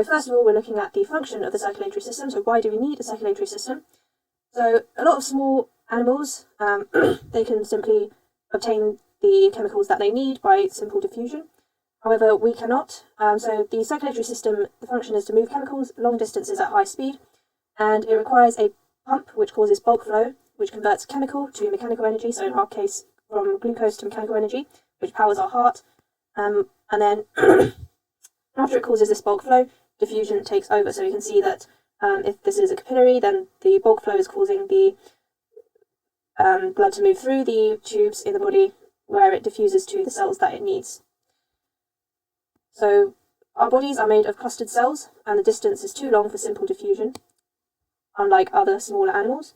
So first of all, we're looking at the function of the circulatory system. So why do we need a circulatory system? So a lot of small animals, they can simply obtain the chemicals that they need by simple diffusion. However, we cannot. So the circulatory system, the function is to move chemicals long distances at high speed, and it requires a pump which causes bulk flow, which converts chemical to mechanical energy, so in our case from glucose to mechanical energy, which powers our heart. And then after it causes this bulk flow, diffusion takes over. So you can see that if this is a capillary, then the bulk flow is causing the blood to move through the tubes in the body where it diffuses to the cells that it needs. So our bodies are made of clustered cells, and the distance is too long for simple diffusion, unlike other smaller animals.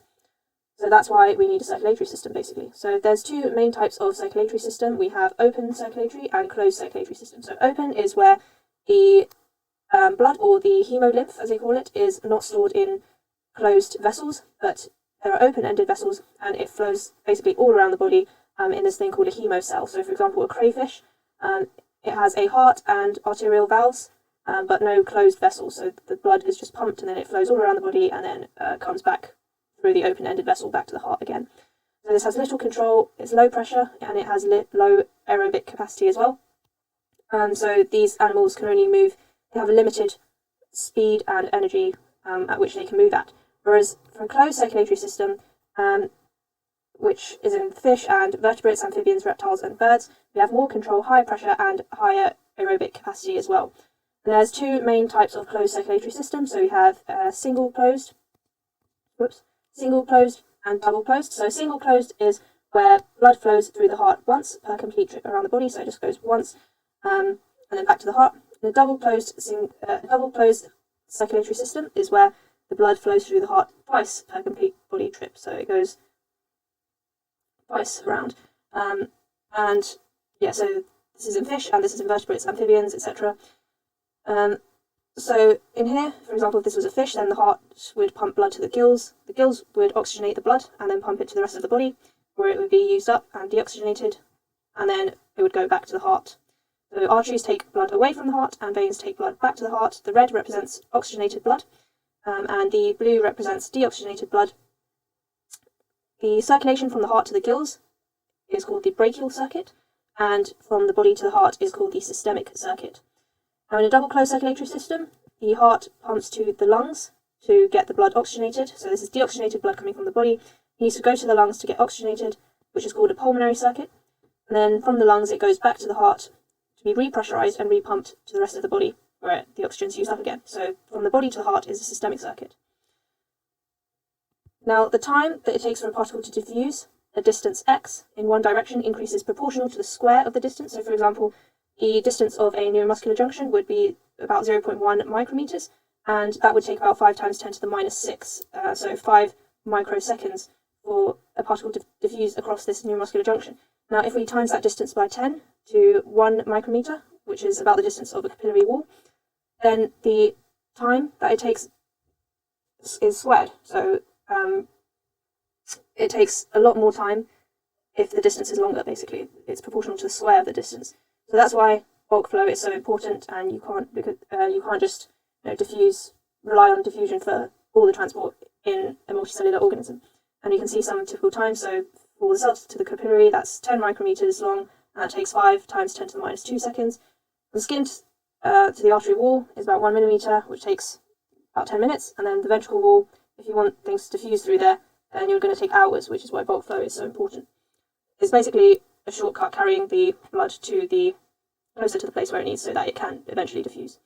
So that's why we need a circulatory system, basically. So there's two main types of circulatory system. We have open circulatory and closed circulatory system. So open is where the blood, or the hemolymph, as they call it, is not stored in closed vessels, but there are open-ended vessels, and it flows basically all around the body in this thing called a hemocell. So for example, a crayfish, it has a heart and arterial valves, but no closed vessels. So the blood is just pumped, and then it flows all around the body, and then comes back through the open-ended vessel back to the heart again. So this has little control, it's low pressure, and it has low aerobic capacity as well. So these animals can only move, they have a limited speed and energy at which they can move at. Whereas from closed circulatory system, which is in fish and vertebrates, amphibians, reptiles and birds, we have more control, higher pressure and higher aerobic capacity as well. And there's two main types of closed circulatory system. So we have single closed and double closed. So single closed is where blood flows through the heart once per complete trip around the body, so it just goes once and then back to the heart. And the double closed circulatory system is where the blood flows through the heart twice per complete body trip, so it goes twice around. And yeah, so this is in fish, and this is in vertebrates, amphibians, etc. So in here, for example, if this was a fish, then the heart would pump blood to the gills. The gills would oxygenate the blood and then pump it to the rest of the body, where it would be used up and deoxygenated, and then it would go back to the heart. So arteries take blood away from the heart, and veins take blood back to the heart. The red represents oxygenated blood, and the blue represents deoxygenated blood. The circulation from the heart to the gills is called the brachial circuit, and from the body to the heart is called the systemic circuit. Now in a double closed circulatory system, the heart pumps to the lungs to get the blood oxygenated. So this is deoxygenated blood coming from the body. It needs to go to the lungs to get oxygenated, which is called a pulmonary circuit. And then from the lungs, it goes back to the heart to be repressurized and repumped to the rest of the body, where the oxygen is used up again. So from the body to the heart is a systemic circuit. Now the time that it takes for a particle to diffuse a distance x in one direction increases proportional to the square of the distance. So for example, the distance of a neuromuscular junction would be about 0.1 micrometers, and that would take about 5 times 10 to the minus 6, so 5 microseconds for a particle to diffuse across this neuromuscular junction. Now if we times that distance by 10 to 1 micrometer, which is about the distance of a capillary wall, then the time that it takes is squared. So it takes a lot more time if the distance is longer, basically. It's proportional to the square of the distance. So that's why bulk flow is so important, and you can't just rely on diffusion for all the transport in a multicellular organism. And you can see some typical times. So for the cells to the capillary, that's 10 micrometers long, and that takes 5 times 10 to the minus 2 seconds. The skin to the artery wall is about 1 millimeter, which takes about 10 minutes. And then the ventricle wall, if you want things to diffuse through there, then you're going to take hours, which is why bulk flow is so important. It's basically a shortcut carrying the blood to the closer to the place where it needs, so that it can eventually diffuse.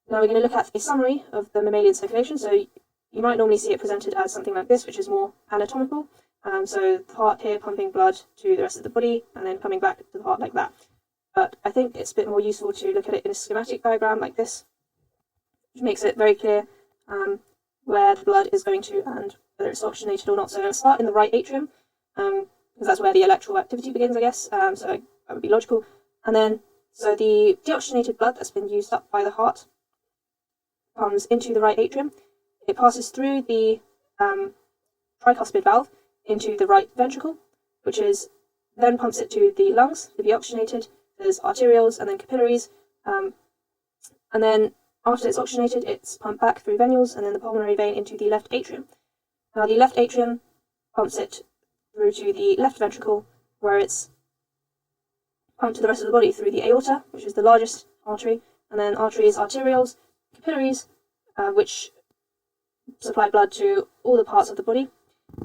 Now we're going to look at a summary of the mammalian circulation. So you might normally see it presented as something like this, which is more anatomical. So the heart here pumping blood to the rest of the body, and then coming back to the heart like that. But I think it's a bit more useful to look at it in a schematic diagram like this, which makes it very clear where the blood is going to and whether it's oxygenated or not. So I'm going to start in the right atrium, because that's where the electrical activity begins, I guess. So that would be logical. And then, so the deoxygenated blood that's been used up by the heart comes into the right atrium. It passes through the tricuspid valve into the right ventricle, which is then pumps it to the lungs to be oxygenated. There's arterioles and then capillaries. And then after it's oxygenated, it's pumped back through venules and then the pulmonary vein into the left atrium. Now the left atrium pumps it through to the left ventricle, where it's pumped to the rest of the body through the aorta, which is the largest artery, and then arteries, arterioles, capillaries, which supply blood to all the parts of the body,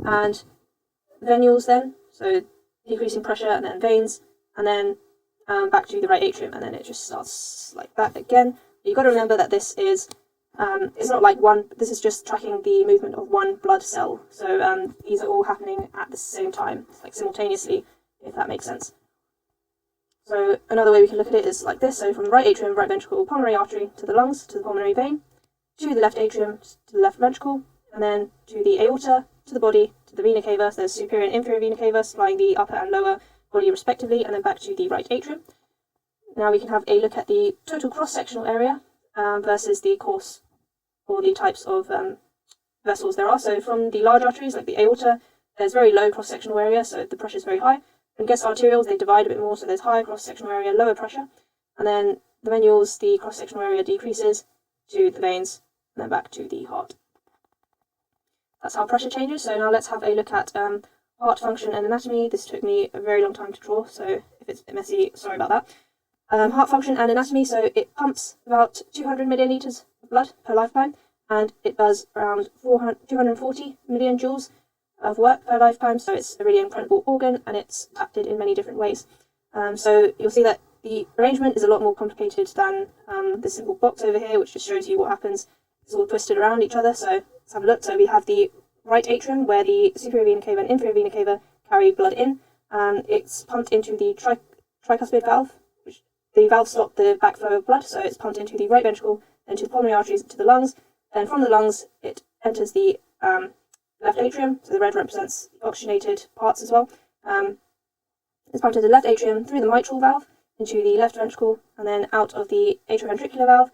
and venules then, so decreasing pressure, and then veins, and then back to the right atrium, and then it just starts like that again. You've got to remember that this is, it's not like one, this is just tracking the movement of one blood cell, so these are all happening at the same time, like simultaneously, if that makes sense. So another way we can look at it is like this, so from the right atrium, right ventricle, pulmonary artery, to the lungs, to the pulmonary vein, to the left atrium, to the left ventricle, and then to the aorta, to the body, to the vena cava. So there's superior and inferior vena cava supplying the upper and lower body respectively, and then back to the right atrium. Now we can have a look at the total cross-sectional area versus the course, or the types of vessels there are. So from the large arteries, like the aorta, there's very low cross-sectional area, so the pressure is very high. And guess arterioles, they divide a bit more, so there's higher cross-sectional area, lower pressure. And then the venules, the cross-sectional area decreases to the veins, and then back to the heart. That's how pressure changes. So now let's have a look at heart function and anatomy. This took me a very long time to draw, so if it's a bit messy, sorry about that. Heart function and anatomy, so it pumps about 200 million litres of blood per lifetime, and it does around 240 million joules of work per lifetime, so it's a really incredible organ, and it's adapted in many different ways. So you'll see that the arrangement is a lot more complicated than this simple box over here, which just shows you what happens. It's all twisted around each other, so let's have a look. So we have the right atrium, where the superior vena cava and inferior vena cava carry blood in. It's pumped into the tricuspid valve, which the valve stops the backflow of blood, so it's pumped into the right ventricle, then to the pulmonary arteries, to the lungs. Then from the lungs, it enters the left atrium, so the red represents the oxygenated parts as well. It's pumped into the left atrium through the mitral valve into the left ventricle, and then out of the atrioventricular valve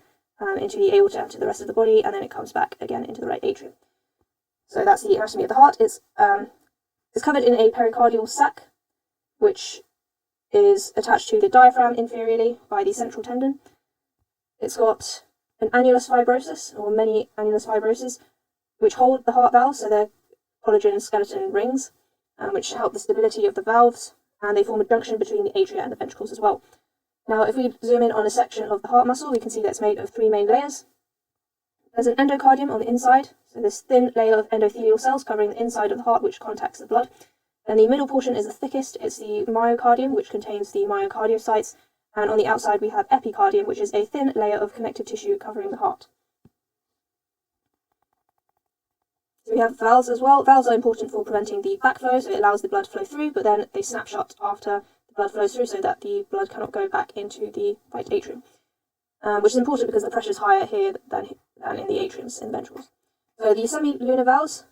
into the aorta to the rest of the body, and then it comes back again into the right atrium. So that's the anatomy of the heart. It's covered in a pericardial sac, which is attached to the diaphragm inferiorly by the central tendon. It's got an annulus fibrosus, or many annulus fibroses, which hold the heart valves, so they're collagen skeleton rings, which help the stability of the valves, and they form a junction between the atria and the ventricles as well. Now, if we zoom in on a section of the heart muscle, we can see that it's made of three main layers. There's an endocardium on the inside, so this thin layer of endothelial cells covering the inside of the heart, which contacts the blood. And the middle portion is the thickest, it's the myocardium, which contains the myocardiocytes, and on the outside we have epicardium, which is a thin layer of connective tissue covering the heart. So we have valves as well. Valves are important for preventing the backflow, so it allows the blood to flow through, but then they snap shut after the blood flows through so that the blood cannot go back into the right atrium, which is important because the pressure is higher here than in the atriums, in the ventricles. So the semilunar valves,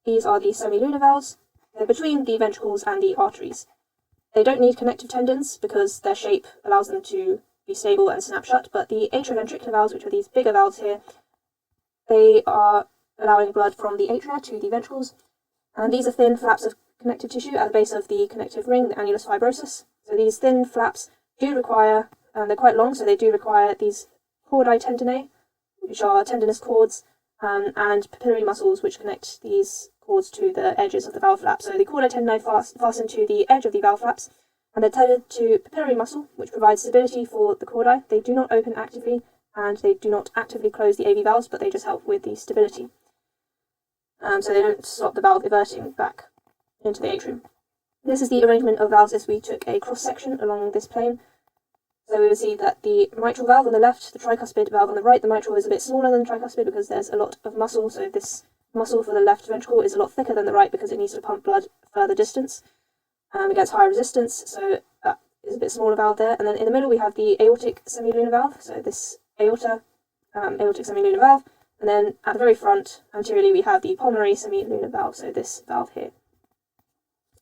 these are the semilunar valves. They're between the ventricles and the arteries. They don't need connective tendons because their shape allows them to be stable and snap shut, but the atrioventricular valves, which are these bigger valves here, they are allowing blood from the atria to the ventricles, and these are thin flaps of connective tissue at the base of the connective ring, the annulus fibrosus. So these thin flaps do require, they're quite long, so they do require these cordae tendineae, which are tendinous cords, and papillary muscles which connect these cords to the edges of the valve flap. So the cordae tendineae fasten to the edge of the valve flaps, and they're tethered to papillary muscle, which provides stability for the cordae. They do not open actively, and they do not actively close the AV valves, but they just help with the stability. So they don't stop the valve everting back into the atrium. This is the arrangement of valves if we took a cross-section along this plane. So we would see that the mitral valve on the left, the tricuspid valve on the right, the mitral is a bit smaller than the tricuspid because there's a lot of muscle, so this muscle for the left ventricle is a lot thicker than the right because it needs to pump blood further distance. It gets higher resistance, so that is a bit smaller valve there. And then in the middle we have the aortic semilunar valve, so this aorta, aortic semilunar valve. And then at the very front, anteriorly, we have the pulmonary semilunar valve, so this valve here.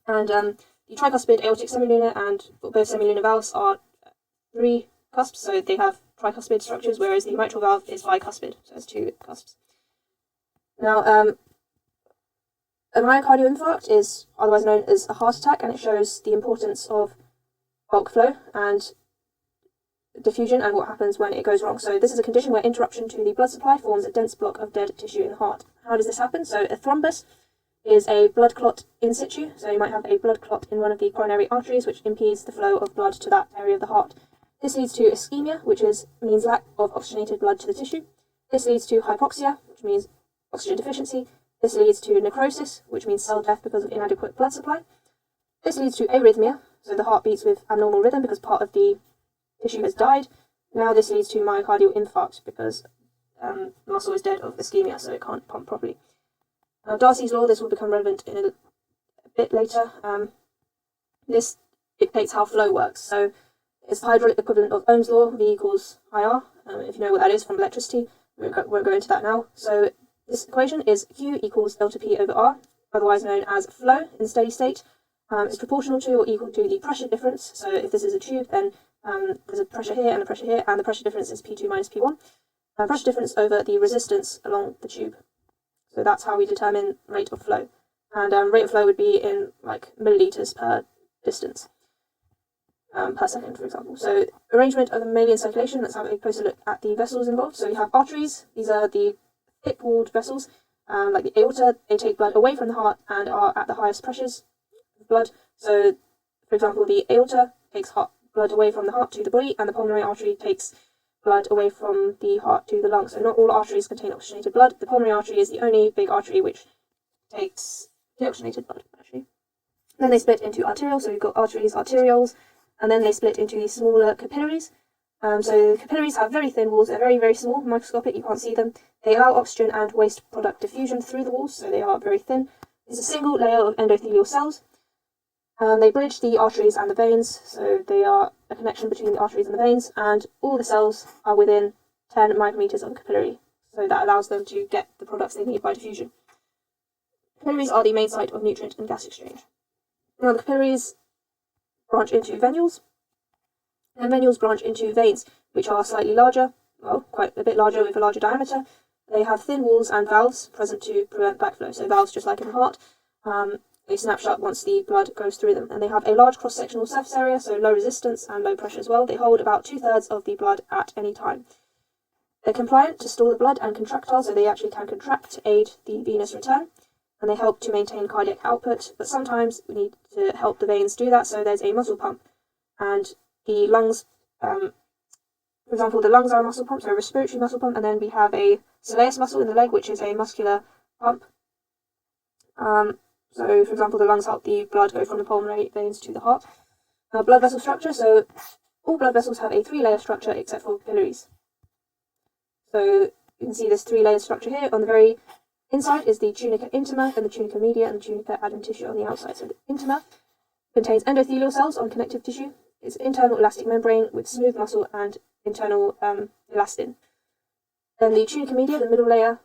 And the tricuspid, aortic, semilunar, and both semilunar valves are three cusps, so they have tricuspid structures, whereas the mitral valve is bicuspid, so it's two cusps. Now, a myocardial infarct is otherwise known as a heart attack, and it shows the importance of bulk flow, and diffusion and what happens when it goes wrong. So this is a condition where interruption to the blood supply forms a dense block of dead tissue in the heart. How does this happen? So a thrombus is a blood clot in situ. So you might have a blood clot in one of the coronary arteries, which impedes the flow of blood to that area of the heart. This leads to ischemia, which means lack of oxygenated blood to the tissue. This leads to hypoxia, which means oxygen deficiency. This leads to necrosis, which means cell death because of inadequate blood supply. This leads to arrhythmia, so the heart beats with abnormal rhythm because part of the tissue has died. Now this leads to myocardial infarct because the muscle is dead of ischemia, so it can't pump properly. Darcy's law, this will become relevant in a bit later. This dictates how flow works. So it's the hydraulic equivalent of Ohm's law, V equals IR. If you know what that is from electricity, we won't go into that now. So this equation is Q equals delta P over R, otherwise known as flow in steady state. It's proportional to or equal to the pressure difference. So if this is a tube, then there's a pressure here and a pressure here, and the pressure difference is P2 minus P1. Pressure difference over the resistance along the tube. So that's how we determine rate of flow. And rate of flow would be in like milliliters per distance, per second, for example. So arrangement of the mammalian circulation, let's have a closer look at the vessels involved. So we have arteries. These are the thick-walled vessels, like the aorta. They take blood away from the heart and are at the highest pressures of blood. So, for example, the aorta takes blood away from the heart to the body, and the pulmonary artery takes blood away from the heart to the lungs. So not all arteries contain oxygenated blood. The pulmonary artery is the only big artery which takes deoxygenated blood, actually. Then they split into arterioles, so we've got arteries, arterioles, and then they split into these smaller capillaries. So the capillaries have very thin walls. They're very, very small, microscopic, you can't see them. They allow oxygen and waste product diffusion through the walls, so they are very thin. It's a single layer of endothelial cells. They bridge the arteries and the veins, so they are a connection between the arteries and the veins, and all the cells are within 10 micrometers of the capillary, so that allows them to get the products they need by diffusion. Capillaries are the main site of nutrient and gas exchange. Now the capillaries branch into venules, and venules branch into veins, which are slightly larger, well, quite a bit larger with a larger diameter. They have thin walls and valves present to prevent backflow, so valves just like in the heart. They snap shut once the blood goes through them, and they have a large cross-sectional surface area, so low resistance and low pressure as well. They hold about 2/3 of the blood at any time. They're compliant to store the blood and contractile, so they actually can contract to aid the venous return, and they help to maintain cardiac output, but sometimes we need to help the veins do that, so there's a muscle pump. And the lungs, for example, the lungs are a muscle pump, so a respiratory muscle pump, and then we have a soleus muscle in the leg, which is a muscular pump. So, for example, the lungs help the blood go from the pulmonary veins to the heart. Blood vessel structure, so all blood vessels have a 3-layer structure except for capillaries. So you can see this 3-layer structure here. On the very inside is the tunica intima, and the tunica media, and the tunica adventitia on the outside. So the intima contains endothelial cells on connective tissue. It's an internal elastic membrane with smooth muscle and internal elastin. Then the tunica media, the middle layer,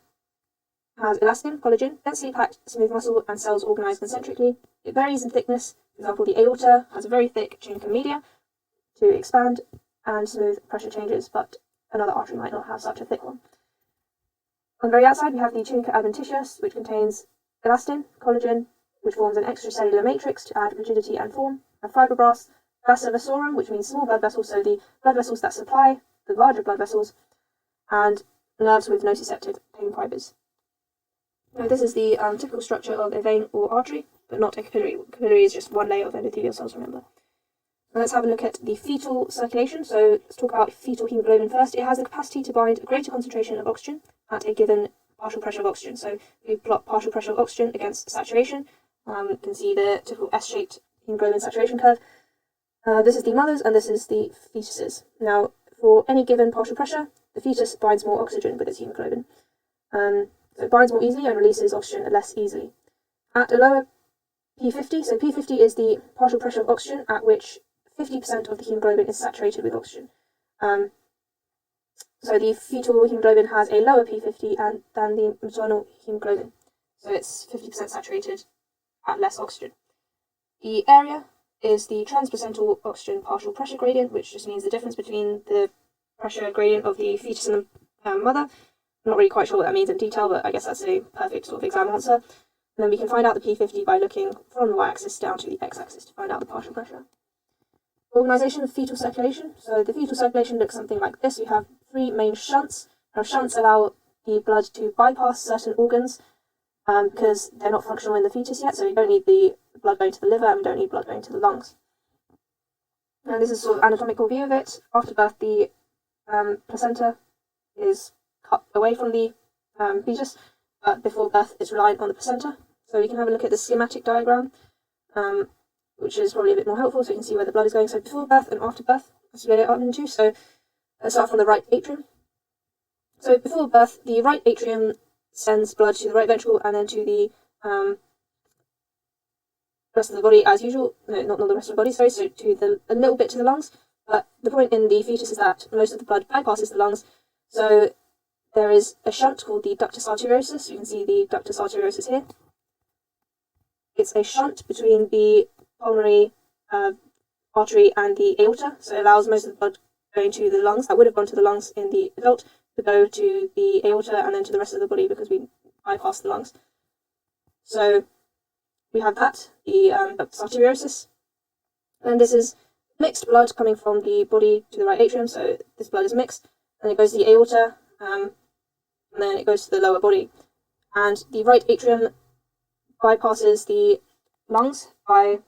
has elastin, collagen, densely packed smooth muscle, and cells organised concentrically. It varies in thickness. For example, the aorta has a very thick tunica media to expand and smooth pressure changes, but another artery might not have such a thick one. On the very outside, we have the tunica adventitia, which contains elastin, collagen, which forms an extracellular matrix to add rigidity and form, and fibroblasts, vasa vasorum, which means small blood vessels, so the blood vessels that supply the larger blood vessels, and nerves with nociceptive pain fibers. Now, this is the typical structure of a vein or artery, but not a capillary. Capillary is just one layer of endothelial cells, remember. Now let's have a look at the fetal circulation. So let's talk about fetal haemoglobin first. It has the capacity to bind a greater concentration of oxygen at a given partial pressure of oxygen. So if we plot partial pressure of oxygen against saturation, you can see the typical S-shaped haemoglobin saturation curve. This is the mothers and this is the fetuses. Now, for any given partial pressure, the fetus binds more oxygen with its haemoglobin. So it binds more easily and releases oxygen less easily. At a lower P50, so P50 is the partial pressure of oxygen at which 50% of the haemoglobin is saturated with oxygen. So the fetal haemoglobin has a lower P50 than the maternal haemoglobin. So it's 50% saturated at less oxygen. The area is the transplacental oxygen partial pressure gradient, which just means the difference between the pressure gradient of the fetus and the mother. I'm not really quite sure what that means in detail, but I guess that's a perfect sort of exam answer. And then we can find out the P50 by looking from the y-axis down to the x-axis to find out the partial pressure. organisation of fetal circulation. So the fetal circulation looks something like this. You have three main shunts. Now shunts allow the blood to bypass certain organs because they're not functional in the fetus yet, so you don't need the blood going to the liver and we don't need blood going to the lungs. And this is sort of anatomical view of it. After birth, the placenta is cut away from the fetus, but before birth it's reliant on the placenta. So you can have a look at the schematic diagram, which is probably a bit more helpful, so you can see where the blood is going. So before birth and after birth, I split it up into. So let's start from the right atrium. So before birth, the right atrium sends blood to the right ventricle and then to the rest of the body as usual. No, not the rest of the body, sorry, so to a little bit to the lungs. But the point in the fetus is that most of the blood bypasses the lungs. So there is a shunt called the ductus arteriosus. You can see the ductus arteriosus here. It's a shunt between the pulmonary artery and the aorta, so it allows most of the blood going to the lungs that would have gone to the lungs in the adult to go to the aorta and then to the rest of the body because we bypass the lungs. So we have that, the ductus arteriosus, and this is mixed blood coming from the body to the right atrium, so this blood is mixed, and it goes to the aorta, and then it goes to the lower body. And the right atrium bypasses the lungs by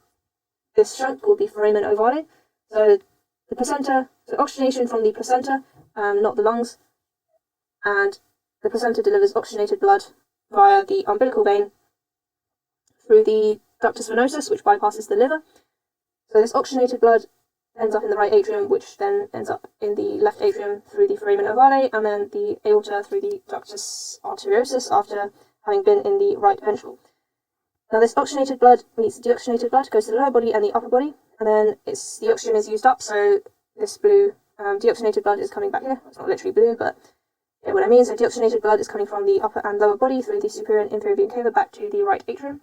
this shunt called the foramen ovale. So the placenta, so oxygenation from the placenta, not the lungs, and the placenta delivers oxygenated blood via the umbilical vein through the ductus venosus, which bypasses the liver. So this oxygenated blood ends up in the right atrium, which then ends up in the left atrium through the foramen ovale, and then the aorta through the ductus arteriosus after having been in the right ventricle. Now this oxygenated blood meets the deoxygenated blood, goes to the lower body and the upper body, and then the oxygen is used up, so this blue deoxygenated blood is coming back here. It's not literally blue, but you know what I mean. So deoxygenated blood is coming from the upper and lower body through the superior and inferior vena cava back to the right atrium,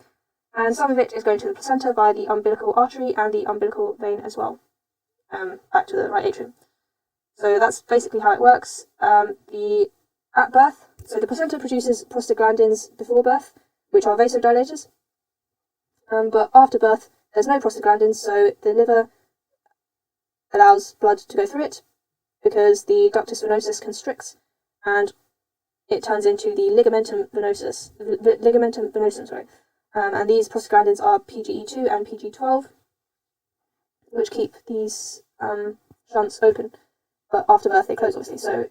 and some of it is going to the placenta via the umbilical artery and the umbilical vein as well, back to the right atrium. So that's basically how it works. At birth, so the placenta produces prostaglandins before birth, which are vasodilators. But after birth, there's no prostaglandins, so the liver allows blood to go through it because the ductus venosus constricts and it turns into the ligamentum venosum, and these prostaglandins are PGE2 and PG12, which keep these shunts open, but after birth they close, obviously. So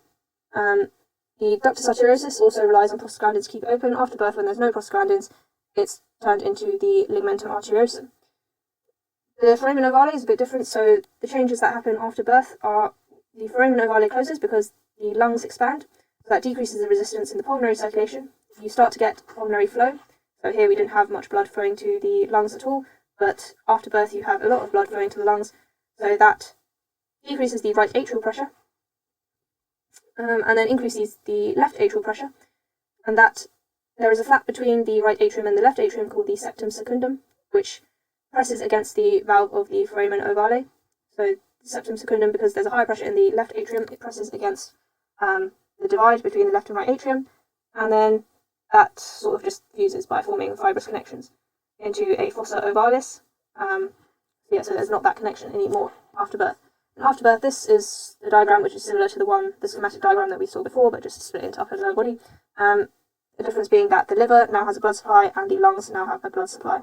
the ductus arteriosus also relies on prostaglandins to keep it open. After birth, when there's no prostaglandins, it's turned into the ligamentum arteriosum. The foramen ovale is a bit different, so the changes that happen after birth are the foramen ovale closes because the lungs expand, so that decreases the resistance in the pulmonary circulation. You start to get pulmonary flow, so here we didn't have much blood flowing to the lungs at all, but after birth you have a lot of blood flowing to the lungs, so that decreases the right atrial pressure, and then increases the left atrial pressure, and that there is a flap between the right atrium and the left atrium called the septum secundum, which presses against the valve of the foramen ovale. So the septum secundum, because there's a high pressure in the left atrium, it presses against the divide between the left and right atrium, and then that sort of just fuses by forming fibrous connections into a fossa ovalis. So there's not that connection anymore after birth. And after birth, this is the diagram which is similar to the schematic diagram that we saw before, but just split into upper and lower body. The difference being that the liver now has a blood supply and the lungs now have a blood supply.